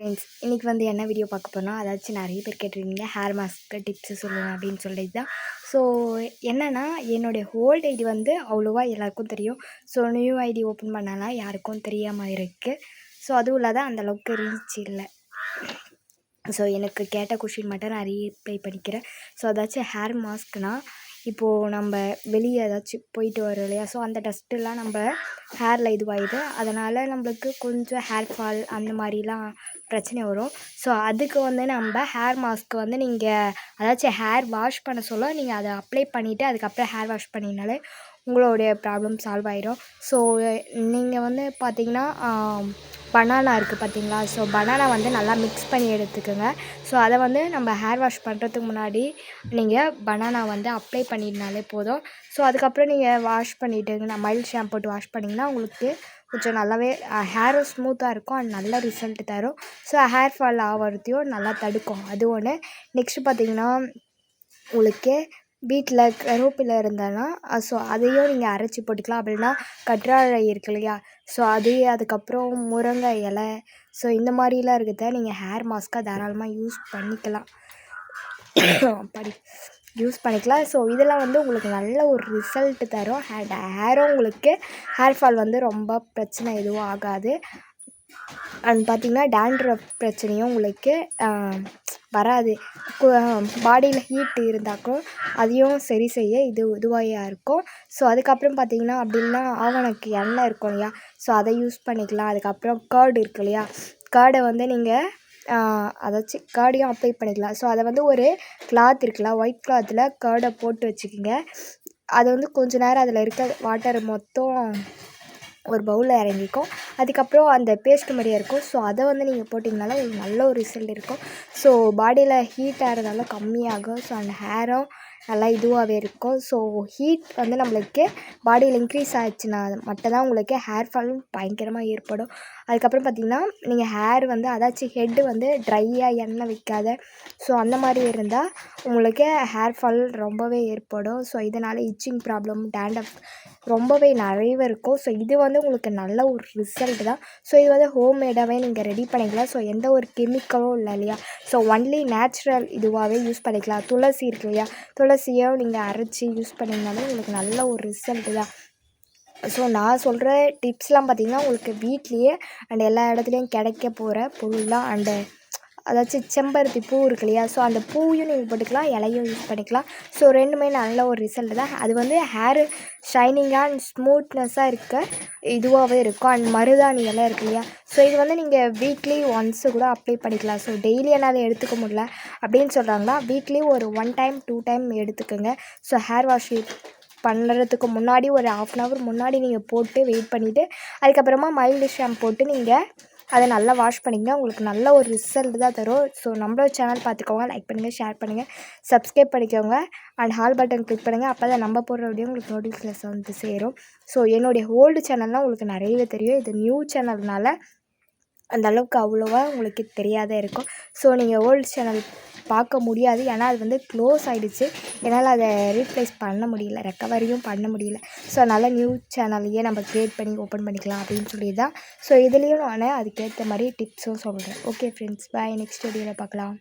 Friends, இன்றைக்கி வந்து என்ன வீடியோ பார்க்க போனால், அதாச்சும் நிறைய பேர் கேட்டிருந்தீங்க ஹேர் மாஸ்க்கு டிப்ஸு சொல்லுவேன் அப்படின்னு சொல்லிட்டு தான். ஸோ என்னென்னா, என்னுடைய ஓல்டு ஐடி வந்து அவ்வளோவா எல்லாேருக்கும் தெரியும். ஸோ நியூ ஐடி ஓப்பன் பண்ணலாம் யாருக்கும் தெரியாமல் இருக்குது. ஸோ அதுவும் இல்லாத அந்தளவுக்கு ரீச் இல்லை. ஸோ எனக்கு கேட்ட கொஷின் மட்டும் நான் ரீப்ளை பண்ணிக்கிறேன். ஸோ அதாச்சும் ஹேர் மாஸ்க்னால், இப்போது நம்ம வெளியே ஏதாச்சும் போயிட்டு வரோம் இல்லையா, ஸோ அந்த டஸ்ட்டெல்லாம் நம்ம ஹேரில் இதுவாகிடுது. அதனால் நம்மளுக்கு கொஞ்சம் ஹேர் ஃபால் அந்த மாதிரிலாம் பிரச்சனை வரும். ஸோ அதுக்கு வந்து நம்ம ஹேர் மாஸ்க்கு வந்து நீங்கள் அதாச்சும் ஹேர் வாஷ் பண்ண சொல்ல நீங்கள் அதை அப்ளை பண்ணிவிட்டு அதுக்கப்புறம் ஹேர் வாஷ் பண்ணிங்கனாலே உங்களுடைய ப்ராப்ளம் சால்வ் ஆகிடும். ஸோ நீங்கள் வந்து பார்த்திங்கன்னா பனானா இருக்குது பார்த்திங்களா, ஸோ பனானா வந்து நல்லா மிக்ஸ் பண்ணி எடுத்துக்கோங்க. ஸோ அதை வந்து நம்ம ஹேர் வாஷ் பண்ணுறதுக்கு முன்னாடி நீங்கள் பனானா வந்து அப்ளை பண்ணினாலே போதும். ஸோ அதுக்கப்புறம் நீங்கள் வாஷ் பண்ணிவிட்டு மைல்ட் ஷாம்பு போட்டு வாஷ் பண்ணிங்கன்னா உங்களுக்கு கொஞ்சம் நல்லாவே ஹேரும் ஸ்மூத்தாக இருக்கும் அண்ட் நல்ல ரிசல்ட் தரும். ஸோ ஹேர் ஃபால் ஆகிறதையும் நல்லா தடுக்கும். அது ஒன்று. நெக்ஸ்ட்டு பார்த்திங்கன்னா, உங்களுக்கு வீட்டில் கருவேப்பிலை இருந்ததுன்னா ஸோ அதையும் நீங்கள் அரைச்சி போட்டுக்கலாம். அப்படின்னா கற்றாழை இருக்கு இல்லையா, ஸோ அது அதுக்கப்புறம் முருங்கை இலை, ஸோ இந்த மாதிரிலாம் இருக்கிறத நீங்கள் ஹேர் மாஸ்க்காக தாராளமாக யூஸ் பண்ணிக்கலாம். ஸோ இதெல்லாம் வந்து உங்களுக்கு நல்ல ஒரு ரிசல்ட்டு தரும். ஹேரும் உங்களுக்கு ஹேர் ஃபால் வந்து ரொம்ப பிரச்சனை எதுவும் ஆகாது. அண்ட் பார்த்திங்கன்னா டேண்ட்ரஃப் பிரச்சனையும் உங்களுக்கு வராது. பாடியில் ஹீட் இருந்தாக்கும் அதையும் சரி செய்ய இதுவாக இருக்கும். ஸோ அதுக்கப்புறம் பார்த்திங்கன்னா, அப்படி இல்லைனா ஆவணக்கு எண்ணெய் இருக்கும் இல்லையா, ஸோ அதை யூஸ் பண்ணிக்கலாம். அதுக்கப்புறம் கர்டு இருக்கு இல்லையா, கர்டை வந்து நீங்கள் அதாச்சும் கர்டையும் அப்ளை பண்ணிக்கலாம். ஸோ அதை வந்து ஒரு கிளாத் இருக்குல்ல, ஒயிட் கிளாத்தில் கர்டை போட்டு வச்சுக்கோங்க. அதை வந்து கொஞ்ச நேரம் அதில் இருக்க வாட்டர் மொத்தம் ஒரு பவுலில் இறங்கிக்கும். அதுக்கப்புறம் அந்த பேஸ்ட் மாதிரியே இருக்கும். ஸோ அதை வந்து நீங்கள் போட்டிங்கனால உங்களுக்கு நல்ல ஒரு ரிசல்ட் இருக்கும். ஸோ பாடியில் ஹீட் ஆகிறதால கம்மியாகும். ஸோ அந்த ஹேரும் நல்லா இதுவாகவே இருக்கும். ஸோ ஹீட் வந்து நம்மளுக்கு பாடியில் இன்க்ரீஸ் ஆகிடுச்சுன்னா மட்டும்தான் உங்களுக்கு ஹேர் ஃபாலும் பயங்கரமாக ஏற்படும். அதுக்கப்புறம் பார்த்திங்கன்னா, நீங்கள் ஹேர் வந்து அதாச்சும் ஹெட்டு வந்து ட்ரையாக எண்ணெய் வைக்காத ஸோ அந்த மாதிரி இருந்தால் உங்களுக்கு ஹேர் ஃபால் ரொம்பவே ஏற்படும். ஸோ இதனால் இச்சிங் ப்ராப்ளம், டேண்ட்ரஃப் ரொம்பவே நிறையவே இருக்கும். ஸோ இது வந்து உங்களுக்கு நல்ல ஒரு ரிசல்ட் தான். ஸோ இது வந்து ஹோம்மேடாகவே நீங்கள் ரெடி பண்ணிக்கலாம். ஸோ எந்த ஒரு கெமிக்கலும் இல்லை இல்லையா, ஸோ ஒன்லி நேச்சுரல் இதுவாகவே யூஸ் பண்ணிக்கலாம். துளசி இருக்கு இல்லையா, துளசியும் நீங்கள் அரைச்சி யூஸ் பண்ணிங்கனாலே உங்களுக்கு நல்ல ஒரு ரிசல்ட்டு தான். ஸோ நான் சொல்கிற டிப்ஸ்லாம் பார்த்திங்கன்னா உங்களுக்கு வீட்லேயே அண்ட் எல்லா இடத்துலையும் கிடைக்க போகிற பொருள் தான். அண்டு அதாச்சும் செம்பருத்தி பூ இருக்கு இல்லையா, ஸோ அந்த பூவையும் நீங்கள் போட்டுக்கலாம், இலையும் யூஸ் பண்ணிக்கலாம். ஸோ ரெண்டுமே நல்ல ஒரு ரிசல்ட் தான். அது வந்து ஹேரு ஷைனிங்காக அண்ட் ஸ்மூத்னஸ்ஸாக இருக்க இதுவாகவே இருக்கும். அண்ட் மருதாணி இலை இருக்கு இல்லையா, ஸோ இது வந்து நீங்கள் வீக்லி ஒன்ஸு கூட அப்ளை பண்ணிக்கலாம். ஸோ டெய்லி என்னால் எடுத்துக்க முடியல அப்படின்னு சொல்கிறாங்கன்னா வீக்லி ஒரு 1 டைம் 2 டைம் எடுத்துக்கோங்க. ஸோ ஹேர் வாஷ் பண்ணுறதுக்கு முன்னாடி ஒரு 1/2 hour முன்னாடி நீங்கள் போட்டு வெயிட் பண்ணிவிட்டு அதுக்கப்புறமா மைல்டு ஷாம்பு போட்டு நீங்கள் அதை நல்லா வாஷ் பண்ணிங்கன்னா உங்களுக்கு நல்ல ஒரு ரிசல்ட் தான் தரும். ஸோ நம்மளோட சேனல் பார்த்துக்கோங்க, லைக் பண்ணுங்கள், ஷேர் பண்ணுங்கள், சப்ஸ்கிரைப் பண்ணிக்கோங்க அண்ட் ஹால் பட்டன் கிளிக் பண்ணுங்கள். அப்போ தான் நம்ம போடுற வீடியோ உங்களுக்கு நோட்டிஃபிகேஷன் வந்து சேரும். ஸோ என்னுடைய ஓல்டு சேனல்லாம் உங்களுக்கு நிறையவே தெரியும். இது நியூ சேனல்னால அந்த அளவுக்கு அவ்வளோவா உங்களுக்கு தெரியாத இருக்கும். ஸோ நீங்கள் ஓல்டு சேனல் பார்க்க முடியாது, ஏன்னா அது வந்து க்ளோஸ் ஆகிடுச்சு. என்னால் அதை ரீப்ளேஸ் பண்ண முடியல, ரெக்கவரியும் பண்ண முடியல. ஸோ அதனால் நியூ சேனல்லையே நம்ம க்ரியேட் பண்ணி ஓப்பன் பண்ணிக்கலாம் அப்படின்னு சொல்லி தான். ஸோ இதுலேயும் நான் அதுக்கேற்ற மாதிரி டிப்ஸும் சொல்கிறேன். ஓகே ஃப்ரெண்ட்ஸ், பாய். நெக்ஸ்ட் வீடியோவில் பார்க்கலாம்.